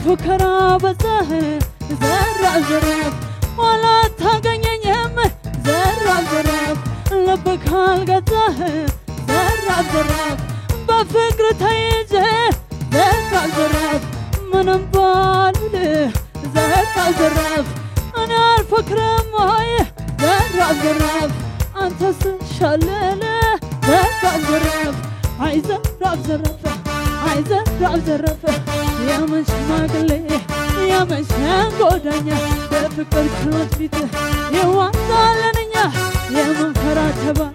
فكرة بزه زرف زرف ولا تغني يم زرف زرف لبك هالقزه زرف زرف بفكر تيجي زرف زرف من بالي زرف زرف أنا الفكر معي زرف زرف أنت شلله زرف زرف عايزة راب زرف عايزة راب زرف يا مش ماقلي يا مش هنقودنيا بفكر كلوت بيته يا وانزالنيا يا من فراتبا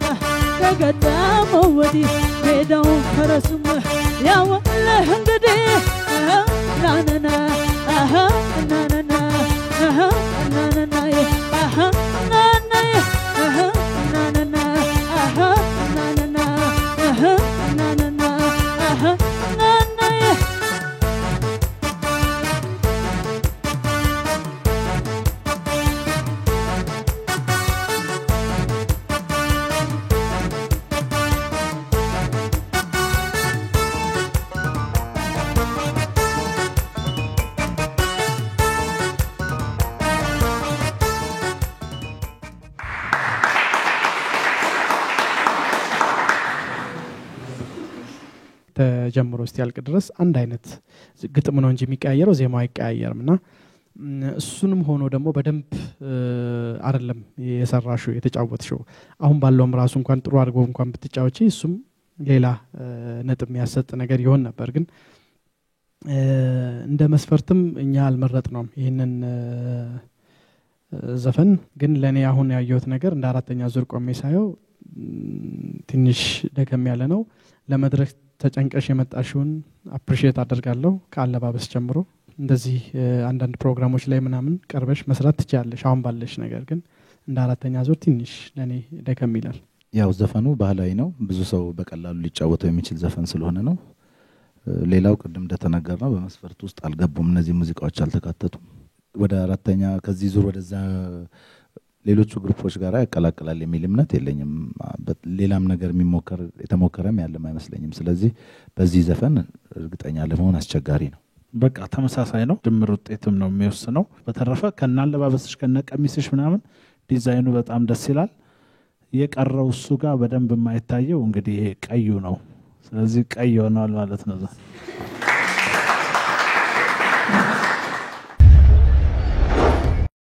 كقدام ودي بيداهم فرسم يا والله هنقدي ناننا ناننا ناننا ناننا ناننا ተጀምሮ እስቲያልቅ ድረስ አንድ አይነት ግጥም ነው እንጂ የሚቀያየረው ዜማው አይቀያየርምና እሱንም ሆኖ ደግሞ በደንብ አይደለም የሰራሽው የተጫወትሽው አሁን ባለውም ራሱ እንኳን ጥሩ አድርጎ እንኳን ብትጫወቺ እሱም ሌላ ነጥብ የሚያሰጥ ነገር ይሆን ነበር ግን እንደ መስፈርትም እኛ አልመረጥነውም ይሄንን ዘፈን ግን ለኔ አሁን ያየሁት ነገር እንደ አራተኛ ዙር ቆሜ ሳየው ትንሽ ደከም ያለ ነው ለመድረክ ተጨንቀሽ የመጣሽውን አፕሪሺየት አደርጋለሁ ከአለባበስ ጀምሮ እንደዚህ አንዳንድ ፕሮግራሞች ላይ ምናምን ቀርበሽ መስራት ትችያለሽ አሁን ባለሽ ነገር ግን እንደ አራተኛ ዙር ትንሽ ለኔ ደከም ይላል ያው ዘፈኑ ባህላዊ ነው ብዙ ሰው በቀላሉ ሊጫወተው የሚችል ዘፈን ስለሆነ ነው ሌላው ቅድም እንደተነገርነው በመስፈርት ውስጥ አልገቡም እነዚህ ሙዚቃዎች አልተካተቱም ወደ አራተኛ ከዚህ ዙር ወደዛ ሌሎቹ ግሩፖች ጋር ያቀላቀላል የሚል እምነት የለኝም ሌላም ነገር የሚሞከር የተሞከረም ያለም አይመስለኝም ስለዚህ በዚህ ዘፈን እርግጠኛ ለመሆን አስቸጋሪ ነው በቃ ተመሳሳይ ነው ድምር ውጤቱም ነው የሚወስነው በተረፈ ከናለባበስሽ ከነቀሚስሽ ምናምን ዲዛይኑ በጣም ደስ ይላል የቀረው እሱ ጋር በደንብ የማይታየው እንግዲህ ይሄ ቀዩ ነው ስለዚህ ቀይ ሆኗል ማለት ነው